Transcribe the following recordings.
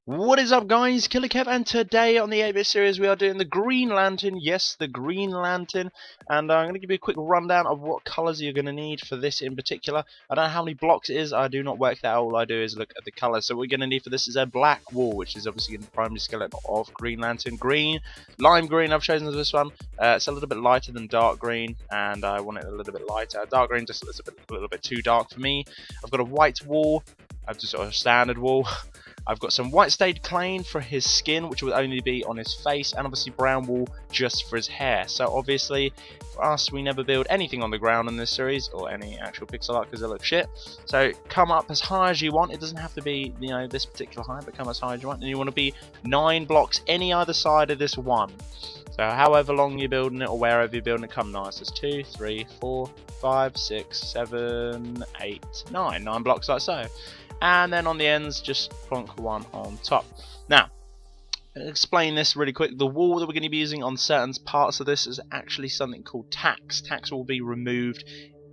What is up, guys? Killerkev, and today on the 8-bit series we are doing the Green Lantern. Yes, the Green Lantern. And I'm going to give you a quick rundown of what colours you're going to need for this in particular. I don't know how many blocks it is. I do not work that out. All I do is look at the colours. So what we're going to need for this is a black wall, which is obviously the primary skeleton of Green Lantern. Green, lime green I've chosen this one. It's a little bit lighter than dark green, and I want it a little bit lighter. Dark green just looks a little bit too dark for me. I've got a white wall. I've just got a standard wall. I've got some white stayed clay for his skin, which will only be on his face, and obviously brown wool just for his hair. So obviously, for us, we never build anything on the ground in this series, or any actual pixel art, because they look shit. So come up as high as you want. It doesn't have to be, you know, this particular height, but come as high as you want. And you want to be 9 blocks any either side of this one. So however long you're building it, or wherever you're building it, come nice. There's 2, 3, 4, 5, 6, 7, 8, 9. 9 blocks like so. And then on the ends, just plonk one on top. Now, I'll explain this really quick. The wall that we're going to be using on certain parts of this is actually something called tacks. Tacks will be removed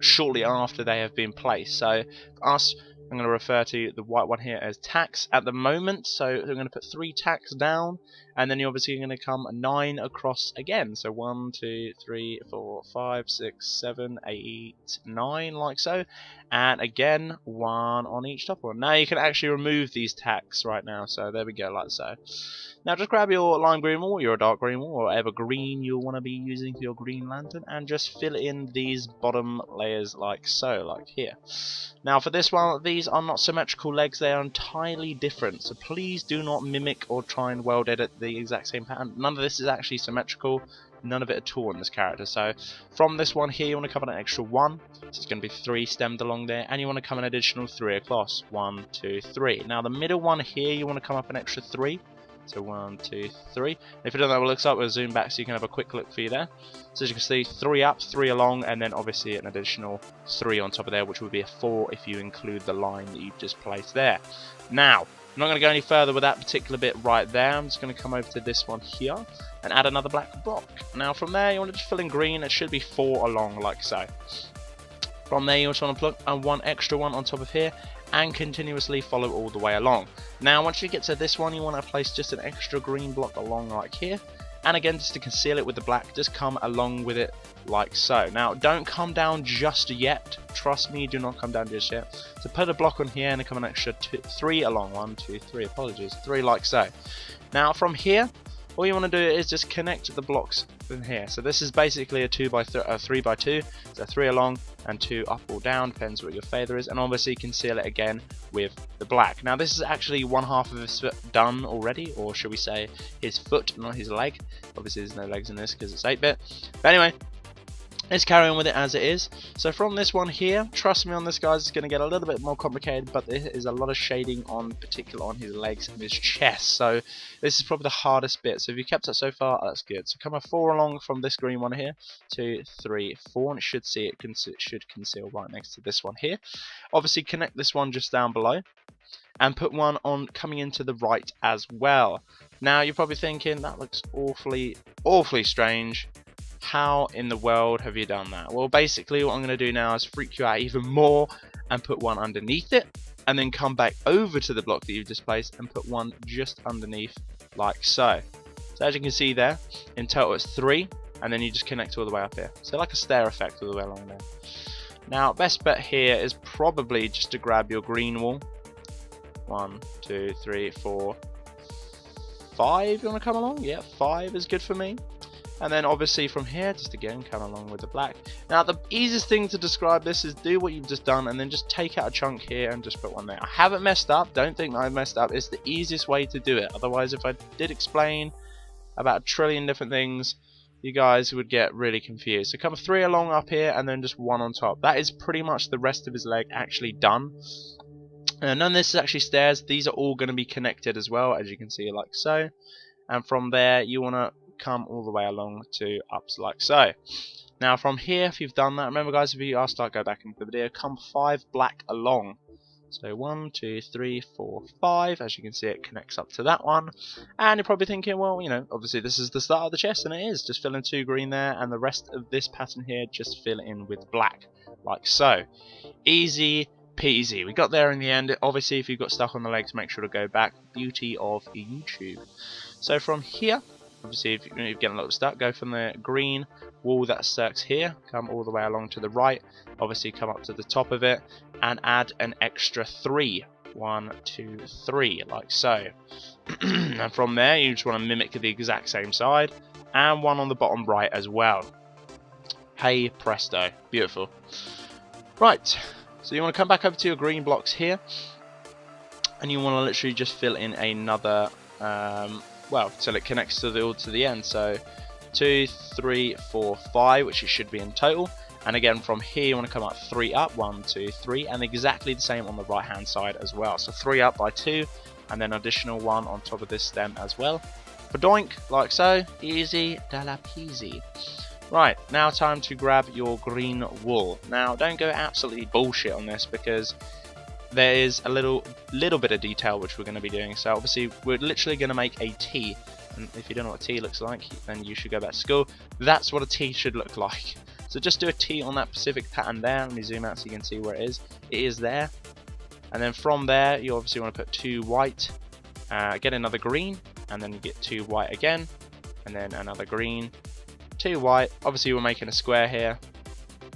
shortly after they have been placed. So for us, I'm going to refer to the white one here as tacks at the moment. So we're going to put 3 tacks down, and then you're obviously going to come 9 across again. So 1, 2, 3, 4, 5, 6, 7, 8, 9, like so. And again, 1 on each top one. Now you can actually remove these tacks right now. So there we go, like so. Now just grab your lime green wall, your dark green wall, or whatever green you'll want to be using for your Green Lantern, and just fill in these bottom layers like so, like here. Now for this one, these are not symmetrical legs, they are entirely different, so please do not mimic or try and weld edit the exact same pattern. None of this is actually symmetrical, none of it at all in this character. So from this one here, you want to come an extra 1, so it's going to be 3 stemmed along there, and you want to come an additional 3 across. 1, 2, 3. Now the middle one here, you want to come up an extra 3. So 1, 2, 3. If you don't know what it looks like, we'll zoom back so you can have a quick look for you there. So as you can see, 3 up, 3 along, and then obviously an additional 3 on top of there, which would be a 4 if you include the line that you've just placed there. Now, I'm not going to go any further with that particular bit right there. I'm just going to come over to this one here and add another black block. Now from there, you want to just fill in green. It should be 4 along, like so. From there, you also want to plug one extra one on top of here, and continuously follow all the way along. Now once you get to this one, you want to place just an extra green block along like here, and again, just to conceal it with the black, just come along with it like so. Now don't come down just yet, trust me, do not come down just yet. So put a block on here and then come an extra 3 along. 1, 2, 3, apologies, 3 like so. Now from here, all you want to do is just connect the blocks in here. So this is basically a 3 by 2, so 3 along and 2 up or down, depends what your feather is, and obviously conceal it again with the black. Now this is actually one half of his foot done already, or should we say his foot, not his leg. Obviously there's no legs in this because it's 8-bit. But anyway, let's carry on with it as it is. So from this one here, trust me on this, guys, it's going to get a little bit more complicated, but there is a lot of shading on, particularly on his legs and his chest. So this is probably the hardest bit. So if you kept it so far, that's good. So come a 4 along from this green one here, 2, 3, 4, and it should see it should conceal right next to this one here. Obviously connect this one just down below, and put one on coming into the right as well. Now you're probably thinking that looks awfully strange. How in the world have you done that? Well, basically what I'm going to do now is freak you out even more and put one underneath it, and then come back over to the block that you've just placed and put one just underneath like so. So as you can see there, in total it's 3, and then you just connect all the way up here. So like a stair effect all the way along there. Now best bet here is probably just to grab your green wall. 1, 2, 3, 4, 5, you want to come along? Yeah, 5 is good for me. And then obviously from here, just again come along with the black. Now the easiest thing to describe this is do what you've just done and then just take out a chunk here and just put one there. I haven't messed up, don't think I've messed up. It's the easiest way to do it. Otherwise, if I did explain about a trillion different things, you guys would get really confused. So come 3 along up here and then just 1 on top. That is pretty much the rest of his leg actually done. None of this is actually stairs. These are all going to be connected as well, as you can see, like so. And from there, you want to come all the way along to ups like so. Now from here, if you've done that, remember guys, if you are stuck, go back into the video, come 5 black along. So 1, 2, 3, 4, 5. As you can see, it connects up to that one. And you're probably thinking, well, you know, obviously this is the start of the chest, and it is. Just fill in 2 green there, and the rest of this pattern here, just fill in with black, like so. Easy peasy. We got there in the end. Obviously, if you've got stuck on the legs, make sure to go back. Beauty of YouTube. So from here, obviously, if you're getting a little stuck, go from the green wall that starts here, come all the way along to the right, obviously come up to the top of it, and add an extra 3. 1, 2, 3, like so. And from there, you just want to mimic the exact same side, and one on the bottom right as well. Hey presto, beautiful. Right, so you want to come back over to your green blocks here, and you want to literally just fill in another, well, till it connects to the end. So 2, 3, 4, 5, which it should be in total. And again, from here you want to come up 3 up, 1, 2, 3, and exactly the same on the right hand side as well. So 3 up by 2, and then additional 1 on top of this stem as well. For doink, like so, easy da la peasy. Right, now time to grab your green wool. Now, don't go absolutely bullshit on this, because there is a little bit of detail which we're going to be doing. So obviously, we're literally going to make a T. And if you don't know what a T looks like, then you should go back to school. That's what a T should look like. So just do a T on that specific pattern there. Let me zoom out so you can see where it is. It is there. And then from there, you obviously want to put 2 white, get another green, and then you get 2 white again, and then another green, 2 white. Obviously we're making a square here,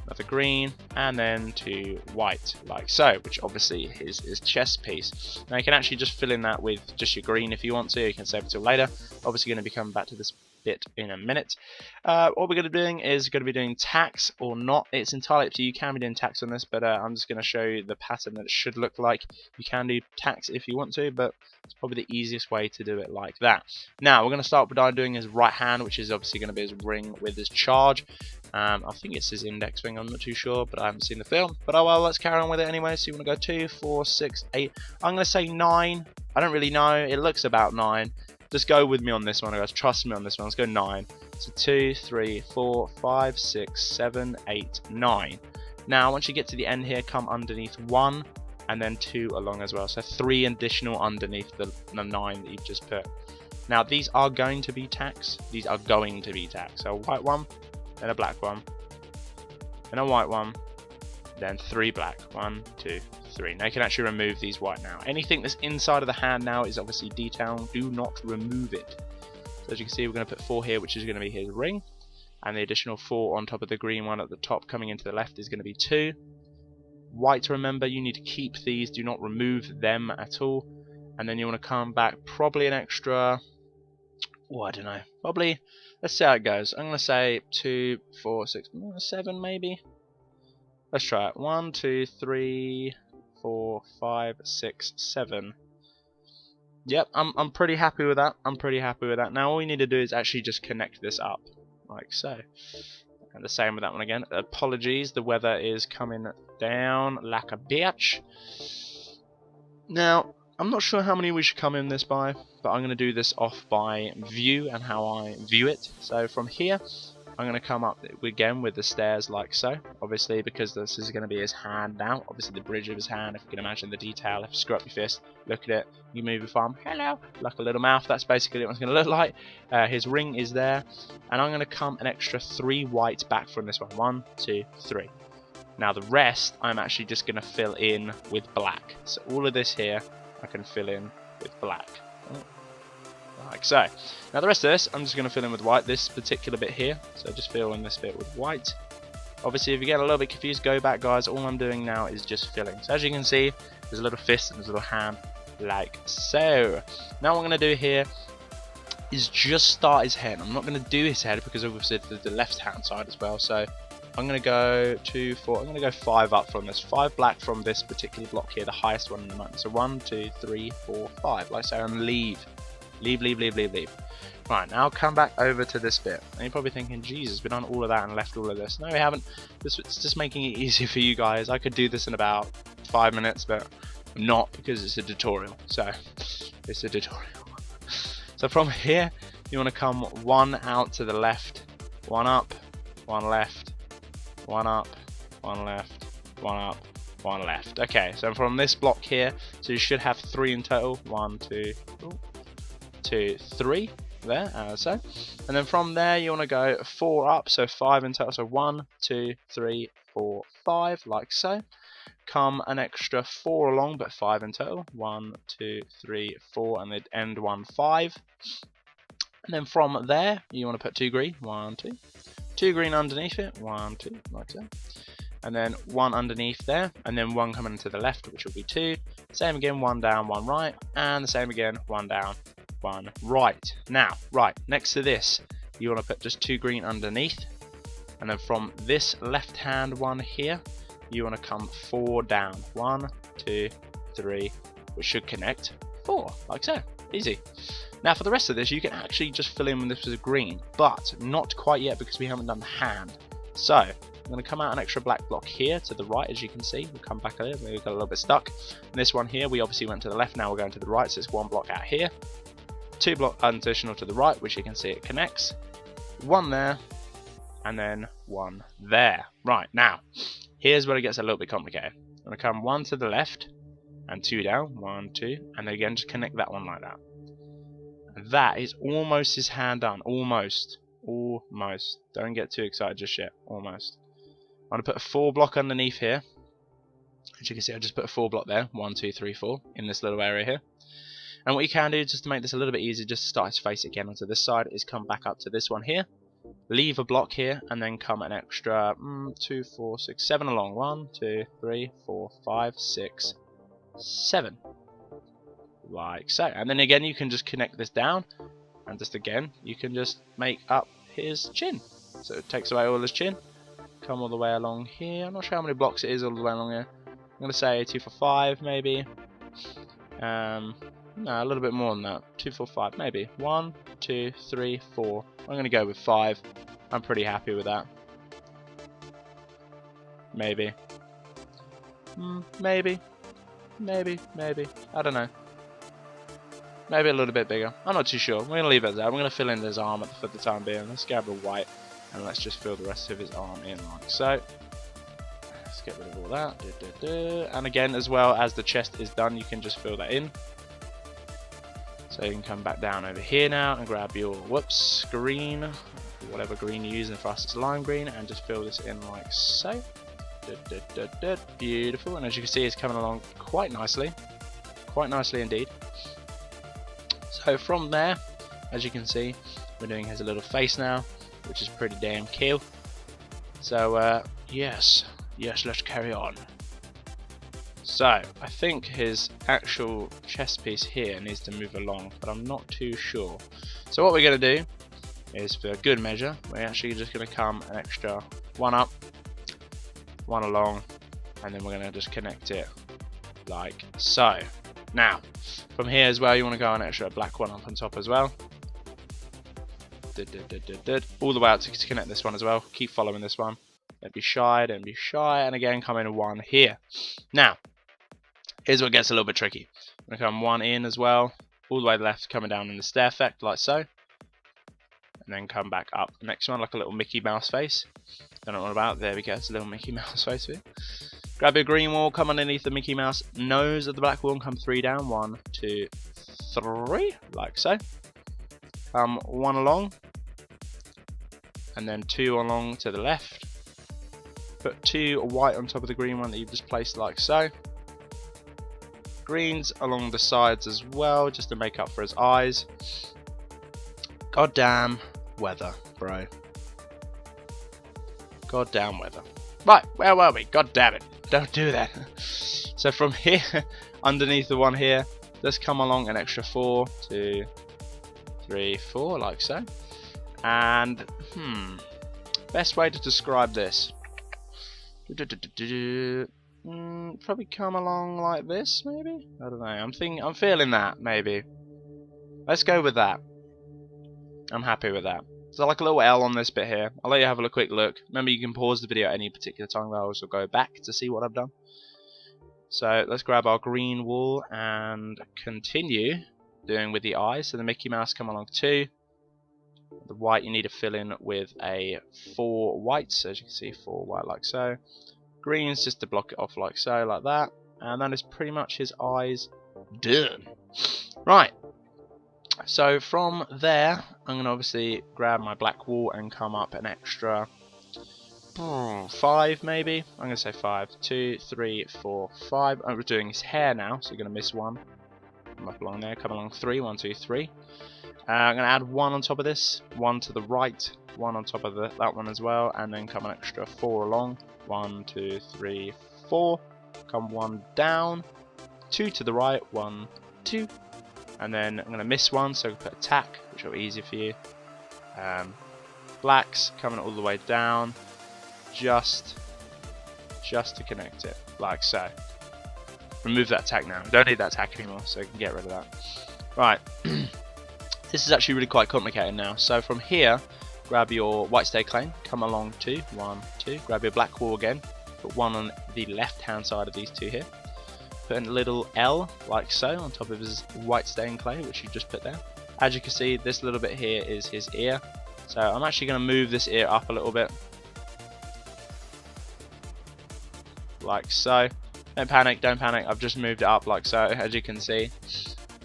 another green, and then 2 white, like so, which obviously is his chest piece. Now you can actually just fill in that with just your green if you want to. You can save it till later. Obviously going to be coming back to this bit in a minute. What we're going to be doing is going to be doing tacks or not. It's entirely up to you. You can be doing tacks on this, but I'm just going to show you the pattern that it should look like. You can do tacks if you want to, but it's probably the easiest way to do it like that. Now we're going to start by doing his right hand, which is obviously going to be his ring with his charge. I think it's his index ring, I'm not too sure, but I haven't seen the film. But oh well, let's carry on with it anyway. So you want to go 2, 4, 6, 8. I'm going to say 9. I don't really know. It looks about 9. Just go with me on this one, guys. Trust me on this one. Let's go 9. So 2, 3, 4, 5, 6, 7, 8, 9. Now, once you get to the end here, come underneath 1 and then 2 along as well. So 3 additional underneath the 9 that you've just put. Now, these are going to be tacks. These are going to be tacks. So a white one, then a black one, then a white one, then 3 black. 1, 2, 3. Now you can actually remove these white now. Anything that's inside of the hand now is obviously detail. Do not remove it. So as you can see, we're going to put 4 here, which is going to be his ring. And the additional 4 on top of the green one at the top coming into the left is going to be 2. White, remember, you need to keep these. Do not remove them at all. And then you want to come back probably an extra, oh, I don't know. Probably, let's see how it goes. I'm going to say 2, 4, 6, 7 maybe. Let's try it. 1, 2, 3, 4, 5, 6, 7. Yep, I'm pretty happy with that. I'm pretty happy with that. Now all we need to do is actually just connect this up, like so. And the same with that one again. Apologies, the weather is coming down like a bitch. Now, I'm not sure how many we should come in this by, but I'm going to do this off by view and how I view it. So from here, I'm going to come up again with the stairs like so, obviously, because this is going to be his hand now, obviously the bridge of his hand. If you can imagine the detail, if you screw up your fist, look at it, you move your thumb, hello, like a little mouth. That's basically what it's going to look like. His ring is there, and I'm going to come an extra 3 white back from this one. 1, 2, 3. Now the rest, I'm actually just going to fill in with black. So all of this here, I can fill in with black. Like so. Now the rest of this, I'm just going to fill in with white, this particular bit here. So just fill in this bit with white. Obviously, if you get a little bit confused, go back, guys. All I'm doing now is just filling. So as you can see, there's a little fist and there's a little hand, like so. Now what I'm going to do here is just start his head. I'm not going to do his head because obviously the left hand side as well. So I'm going to go 2, 4, I'm going to go 5 up from this. 5 black from this particular block here, the highest one in the mountain. So 1, 2, 3, 4, 5. Like so, and leave. Leave. Right, now come back over to this bit. And you're probably thinking, Jesus, we've done all of that and left all of this. No, we haven't. It's just making it easier for you guys. I could do this in about 5 minutes, but I'm not, because it's a tutorial. So, it's a tutorial. So from here, you want to come 1 out to the left, 1 up, 1 left, 1 up, 1 left, 1 up, 1 left. Okay, so from this block here, so you should have 3 in total. 1, 2, 2, 3 there, as so. And then from there you want to go 4 up, so 5 in total. So 1, 2, 3, 4, 5, like so. Come an extra 4 along, but 5 in total. 1, 2, 3, 4, and the end one 5. And then from there you want to put 2 green. 1, 2. 2 green underneath it. 1, 2, like so. And then 1 underneath there, and then 1 coming to the left, which will be 2. Same again, 1 down, 1 right, and the same again, 1 down, 1 right. Now, right, next to this, you want to put just 2 green underneath, and then from this left hand one here, you want to come 4 down. 1, 2, 3, which should connect 4, like so. Easy. Now for the rest of this, you can actually just fill in with this with green, but not quite yet because we haven't done the hand. So, I'm going to come out an extra black block here to the right, as you can see. We'll come back a little, we got a little bit stuck. And this one here, we obviously went to the left, now we're going to the right, so it's 1 block out here. 2 block additional to the right, which you can see it connects. 1 there, and then 1 there. Right, now, here's where it gets a little bit complicated. I'm going to come 1 to the left, and 2 down, 1, 2, and then again, just connect that one like that. And that is almost his hand done, almost. Almost. Don't get too excited just yet, almost. I'm going to put a 4 block underneath here. As you can see, I just put a 4 block there. 1, 2, 3, 4 in this little area here. And what you can do, just to make this a little bit easier, just to start his face again onto this side, is come back up to this one here. Leave a block here, and then come an extra 2, 4, 6, 7 along. 1, 2, 3, 4, 5, 6, 7. Like so. And then again, you can just connect this down. And just again, you can just make up his chin. So it takes away all his chin. Come all the way along here. I'm not sure how many blocks it is all the way along here. I'm going to say 2, 4, 5 maybe. No, a little bit more than that. 2, 4, 5 maybe. 1, 2, 3, 4. I'm going to go with 5. I'm pretty happy with that. Maybe. Maybe. I don't know. Maybe a little bit bigger. I'm not too sure. We're going to leave it there. I'm going to fill in his arm for the time being. Let's grab the white and let's just fill the rest of his arm in like so. Let's get rid of all that. And again, as well as the chest is done, you can just fill that in. So you can come back down over here now and grab your green, whatever green you're using. For us it's lime green, and just fill this in like so. Beautiful. And as you can see, it's coming along quite nicely indeed. So from there, as you can see, we're doing his little face now, which is pretty damn cool. So yes, let's carry on. So I think his actual chest piece here needs to move along, but I'm not too sure. So what we're going to do is, for good measure, we're actually just going to come an extra 1 up, 1 along, and then we're going to just connect it like so. Now, from here as well, you want to go an extra black one up on top as well. All the way out to connect this one as well. Keep following this one. Don't be shy, and again, come in 1 here. Now, here's what gets a little bit tricky. I'm going to come 1 in as well, all the way left, coming down in the stair effect, like so. And then come back up. The next one, like a little Mickey Mouse face. Don't know what about. There we go, it's a little Mickey Mouse face here. Grab your green wall, come underneath the Mickey Mouse nose of the black wall, and come 3 down. 1, 2, 3, like so. Come 1 along, and then 2 along to the left. Put 2 white on top of the green one that you've just placed, like so. Greens along the sides as well, just to make up for his eyes. Goddamn weather, bro. Goddamn weather. Right, where were we? God damn it. Don't do that. So from here, underneath the one here, just come along an extra 4, 2, 3, 4, like so. And, best way to describe this. Probably come along like this, maybe? I don't know. I'm feeling that, maybe. Let's go with that. I'm happy with that. So like a little L on this bit here. I'll let you have a quick look. Remember, you can pause the video at any particular time. I'll also go back to see what I've done. So let's grab our green wool and continue doing with the eyes. So the Mickey Mouse come along 2. The white you need to fill in with a 4 white. So as you can see, 4 white like so. Green's just to block it off like so, like that. And that is pretty much his eyes done. Right. So from there, I'm going to obviously grab my black wool and come up an extra 5 maybe. I'm going to say 5. 2, 3, 4, 5. We're doing his hair now, so you're going to miss 1. Come up along there, come along 3. 1, 2, 3. I'm going to add 1 on top of this, 1 to the right, 1 on top of that one as well, and then come an extra 4 along. 1, 2, 3, 4. Come 1 down, 2 to the right, 1, 2. And then I'm going to miss 1, so put attack, which will be easier for you. Blacks coming all the way down, just to connect it, like so. Remove that attack now. Don't need that attack anymore, so you can get rid of that. Right. This is actually really quite complicated now. So from here, grab your white stay clay, come along 2, 1, 2. Grab your black wool again, put 1 on the left-hand side of these 2 here. Put in a little L, like so, on top of his white stained clay, which you just put there. As you can see, this little bit here is his ear. So I'm actually going to move this ear up a little bit. Like so. Don't panic, I've just moved it up like so, as you can see.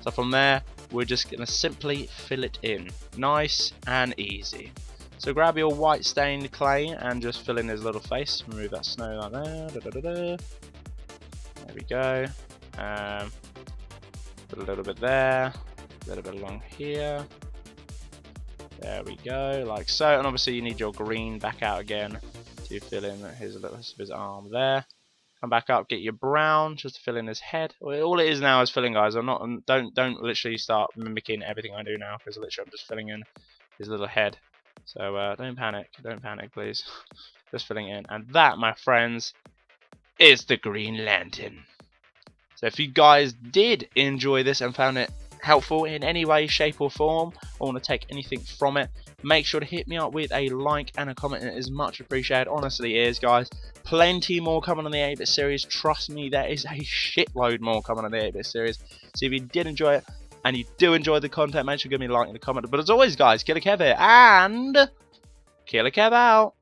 So from there, we're just going to simply fill it in. Nice and easy. So grab your white stained clay and just fill in his little face. Remove that snow like that. There we go. Put a little bit there, a little bit along here. There we go, like so. And obviously you need your green back out again to fill in his little of his arm there. Come back up, get your brown just to fill in his head. All it is now is filling, guys. Don't literally start mimicking everything I do now, because literally I'm just filling in his little head. So don't panic, please. Just filling in, and that, my friends, is the Green Lantern. So if you guys did enjoy this and found it helpful in any way, shape or form, or want to take anything from it, make sure to hit me up with a like and a comment. It is much appreciated, honestly it is, guys. Plenty more coming on the 8-bit series, trust me, there is a shitload more coming on the 8-bit series. So if you did enjoy it and you do enjoy the content, make sure to give me a like and a comment. But as always, guys, Killerkev here, and Killerkev out.